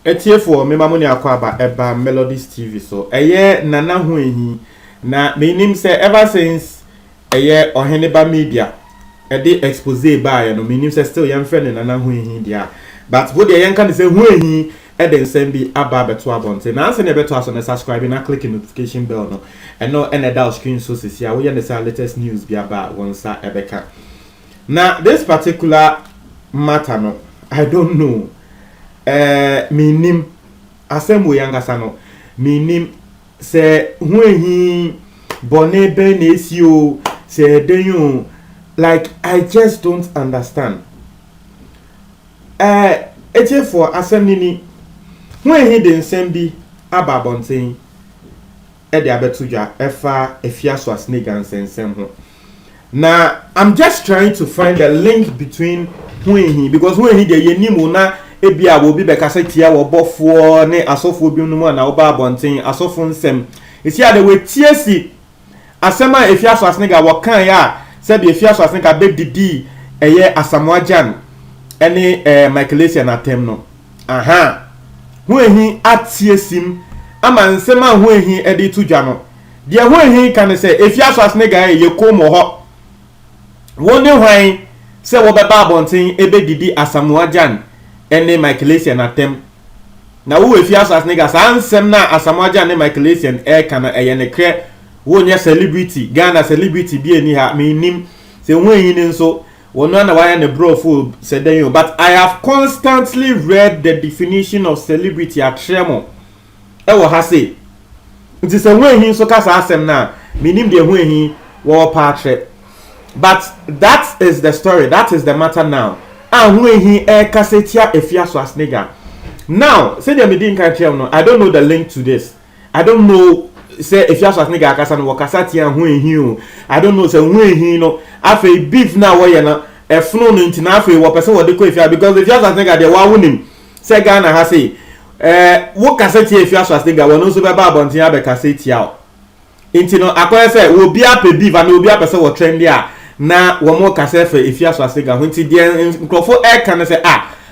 etie for me mamoni akwaba eba Melodies TV so eye nana ho ehi na me nim say ever since eye Oheneba Media e dey expose ba ye no me nim say still yam friend nana ho ehi dia but wo dey yen kan say ho ehi e dey nsem bi aba beto abonte na anse na beto aso na subscribe na click the notification bell no and no any down screen so see ya wo yen the latest news bi aba wonsa ebeka na this particular matter no I don't know minim asemo yangasa no minim se huehi bone be na esio se denyo like I just don't understand eche for asem nini huehi de nsem bi aba bonten e de abetudwa efa efiaso asnega nsensem ho na I'm just trying to find the link between huehi because huehi de yenimu na ebia wo bi beka setia wo bofo ne asofo bi num na wo ba abonten asofo nsem esi ade we tiesi asema efiaso asnega wo kan ya se bi efiaso asnega be didi eye asamoajan ene Michaelasian na tem no aha huehi atiesim ama nsema huehi edi tudwa no de huehi kan se efiaso asnega ye komo ho woni hwan se wo be ba abonten ebe didi asamoajan ene Michaelasian na tem na wo efiaso asnega sansem na asamoajan ne Michaelasian kana ne kre wo nya celebrity Ghana celebrity bi eni ha me nim se huehi ni nso wono na waya ne brofo sedenyo but I have constantly read the definition of celebrity atremo wo ha say nti se huehi nso kasa asem na me nim de huehi wo pa atre but that is the story, that is the matter now huehi kasetia efiaso asnega now say dem din kan tell no I don't know the link to this. I don't know say efiaso asnega akasa no wakasatia huehi o I don't know say huehi no afi beef na wo ye na efno no ntina afi wo person wo de ko efia because efiaso asnega de wa wonim say Ghana ha say wo kasetia efiaso asnega wo no so be ba abonten abe kasetia o intino akoye say wo bia pe beef and wo bia person wo trend dia na wo mo kasefa efiaso asnega ho nti de nkrofo kan say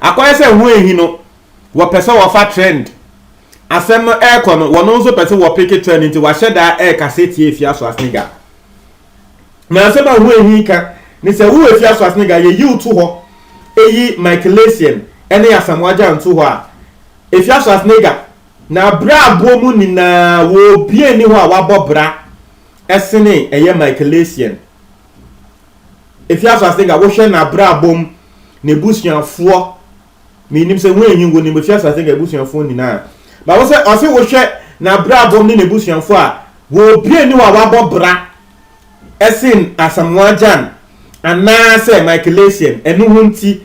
akoye say huehi no wo person wo fa trend asem kono wo no so person wo pick trend nti wa sheda kasetia efiaso asnega na asem huehi ka ni say wo efiaso asnega ye yi utu ho eyi Michaelasian ene asamoaja ntu ho a efiaso asnega na bra abomu ni na wo bie ni ho a wa bobra esene eye Michaelasian efiaso asnega wo hwe na bra abom ne busuafo minim se huehi ngo ni efiaso asnega busuafo ni na ba wo se o se wo hwe na bra abom ni ne busuafo a wo bie ni ho a wa bobra esin asamoajan ana se Michaelasian enu hunti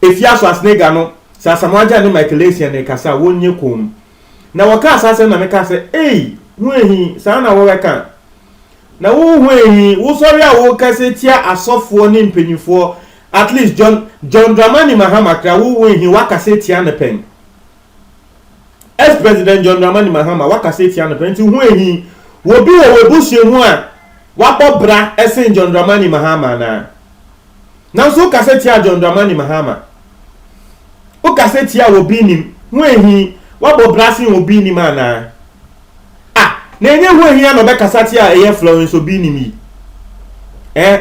efiaso asnega no sa asamoajan ni Michaelasian ne kasa wonye kom na waka asase na meka se huehi sa na wo weka na wo huehi wo sori a wo kasetia asofo ne mpanyifo at least John Dramani Mahama kra wo huehi wakasetia ne pen ex-president John Dramani Mahama wakasetia ne pen nti huehi wo bi wo webusie hu a wabobra esen John Dramani Mahama na so kasetia John Dramani Mahama o kasetia wo binim huehi wabobra sin wo binim ana na enye huehi no be kasatia eye Florence Obinimi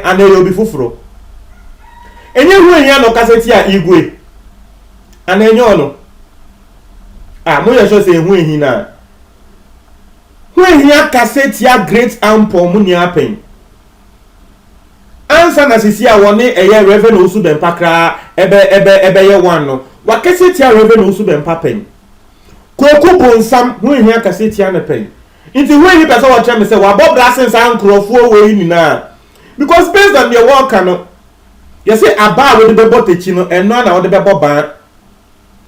ana yo bi fufuro enye huehi no kasatia Igwe ana enye ono mo ye so say huehi na huehi kasatia Great Ample mu ni apen ansa na sisi a woni eye Reverend Osubempa kra ebe ye one no wa kasatia Reverend Osubempa pen koku bonsam huehi kasatia na pen inti huehi person wa tell me say wa bob blessings and crofo we ni na because based on your work no you say aba we dey botechi no eno na we dey boba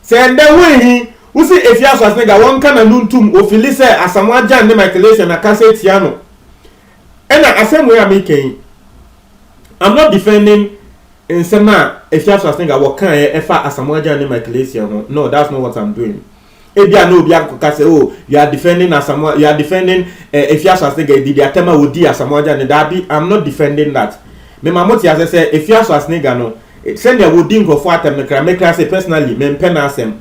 say ende huehi usi efiaso asnega won kana nuntum ofili say asamoajan ne Michaelasian na kasetia no ena asem we ameken I'm not defending in sema efiaso asnega wo kan efa asamoajan ne Michaelasian no that's not what I'm doing. Ebia no bia kase you are defending Asamoah, you are defending efiaso asnega di atema wodi Asamoah ne dabi. I'm not defending that. Me mamoti ase say efiaso asnega no send ya wodi nkofo atem mekra say personally me mpena asem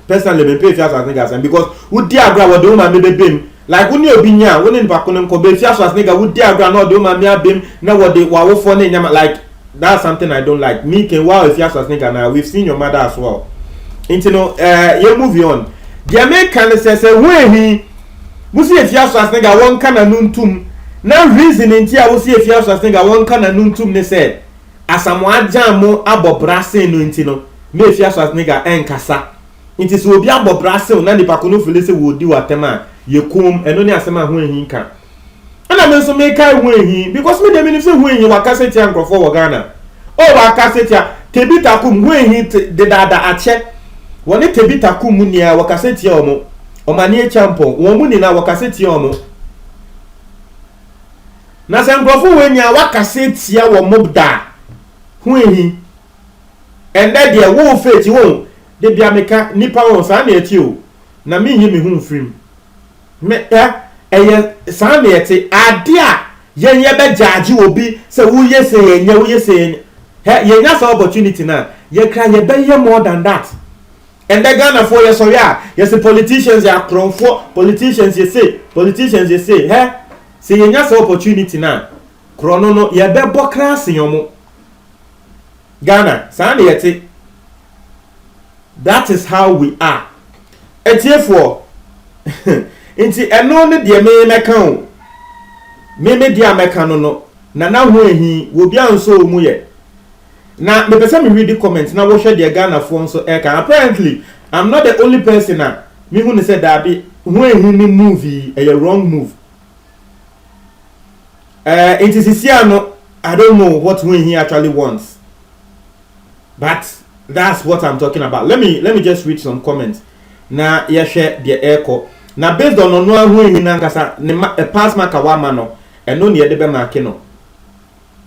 personally me pay Fiaso as nigga because would dia gra what the woman me bem like when you be nya when in pakonem ko be Fiaso as nigga would dia gra no the woman me bem na what the wa wo for na nyama like that's something I don't like. Me can wow if Fiaso as nigga now we've seen your mother as well. Into no you move on. The American says when he musi if Fiaso as nigga one kana nuntum na reason ntia wo see if Fiaso as nigga one kana nuntum ne said asamwa jamo abobrase no ntino me Fiaso as nigga enkasa nti so obi abobrase na nipa kono fele se wo di watema yekum eno ne asema ho ehin ka ana me so me kai ho ehin because me dem ni se ho ehin wakase tia nkrofo wo Ghana o wakase tia tebita kum ho ehin de dada ache woni tebita kum ni a wakase tia omo omani champion won mu ni na wakase tia omo na se nkrofo we nya wakase tia wo mobda ho ehin ende de wo feti wo de bia meka nipa won sa na eti o na me nyi me hu mfrim me eye sa na eti ade a yenye be judge obi se wo yese yenye wo yese yenya sa opportunity na ye kra ye be ye more than that and the Ghana for yes so yeah yes the politicians are crown for politicians you say say yenya sa opportunity na krono no ye be bo class yomo Ghana sa na eti. That is how we are. Etiefo. Inti eno ne de me meka o. Me dia meka no. Na ho ehi wo bia nso mu ye. Na me pese me read the comment na wo hwe de Ghana fo nso eka. Apparently, I'm not the only person na me hu ne say that be ho ehi ni movie a wrong move. Inti sisia no I don't know what ho ehi actually wants. But that's what I'm talking about. Let me just read some comments. Na ya share the echo. Na based on no hu ehi na nkasa ne pass mark awama no eno ne yede be mark no.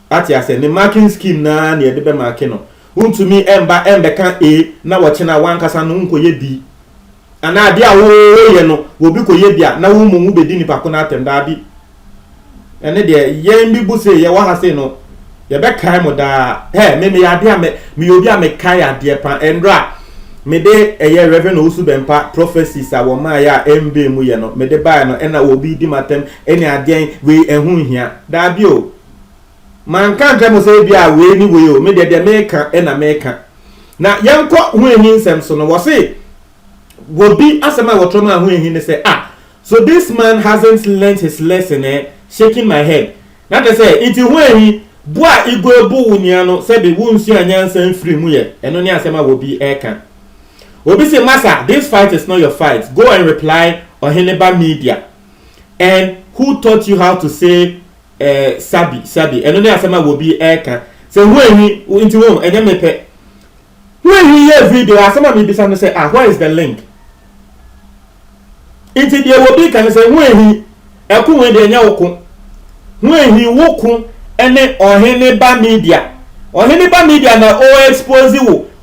Ati ase ne marking scheme na ne yede be mark no. Untumi embe kan A na wache na wankasa no nkoye B. Ana ade a wo ye no wo bi koye bia na wo mu be di nipa ko na atem da bi. Ene de yen bi bu se ye wa ha se no. Ye be kai mo da me ya de me obi a me kai ade pa endra me de eye reverend osu bempa prophecies a wo ma ya embe mu ye no me de ba no ena obi di matem ene ade we ehun hia da bi o man kan tell mo say bia we ni we o me de me ka ena me ka na yenko hu ehin nsem so no wo say wo bi asema wo troma hu ehin ne say so this man hasn't learned his lesson shaking my head na they say it hu ehin boa igwe bu wunia no se be wunsu anyansa mfiri mu ye eno ne asema wo bi eka obi say massa this fight is not your fight go and reply on Heneba Media and who taught you how to say sabi eno ne asema wo bi eka say hu ehin inti wo enye mepe hu ehin ye video asema me bisa no say where is the link inti de wo bi kan say hu ehin eku we de nya woko hu ehin woko ene Heneba Media na o expose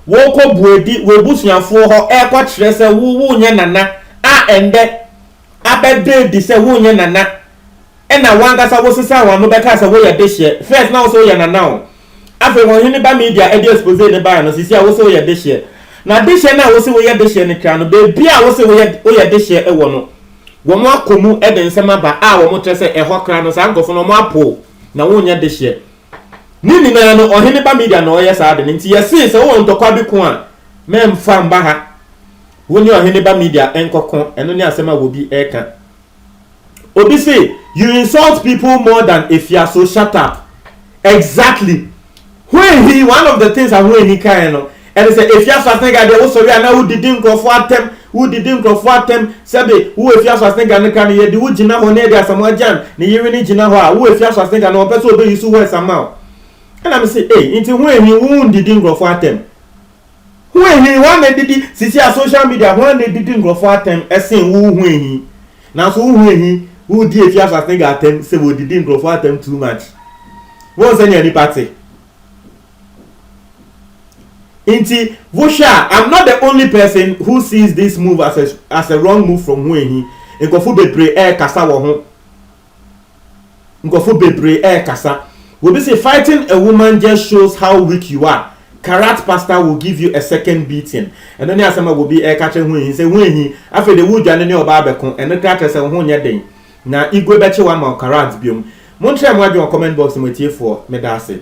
wo ko buedi we busuafo ho e kwa kire se wo nya nana ende abede di se wo nya nana ena wanga sa wo sesa wa no beka se wo ye de hye first na wo so ye nana o afi Heneba Media e de expose ne ba no sisi a wo so ye de hye na de hye na wo so ye de hye ne kra no be bia wo so wo ye de hye e wo no wo mo akomu e de nsema ba wo mo tre se e ho kra no sa ngofo no mo apo na wonya de hye nini na no Heneba Media na oye sa de nti yesi se wo ntokwa bi ko a memfa mba ha woni Heneba Media enkoko eno ni asema wo bi eka obi say you insult people more than if you are so shut up exactly when he one of the things I when he can no and say if you are so nigga dey wo sorry na who didn't go for atem sebe who if you are so nigga na kan ye di wo gina ho na dey asama jan ne yiri ni gina ho a who if you are so nigga na person obe yisu wo sama and I say into when he who didn't go for atem when he one did sisi a social media when they didn't go for atem esen who when he now so who di if you are so nigga atem say we didn't go for atem too much what's any party Inti Vosha, I'm not the only person who sees this move as a wrong move from Wenhi. Nkofu bebre kasa wo ho. Nkofu bebre kasa. We be say fighting a woman just shows how weak you are. Karat pastor will give you a second beating. And then asema will be a catching when he say when he after the wood and your barbecue and the catcher say when you're day. Na igwe beche one more karat biom. Montreal comment box with you for medase.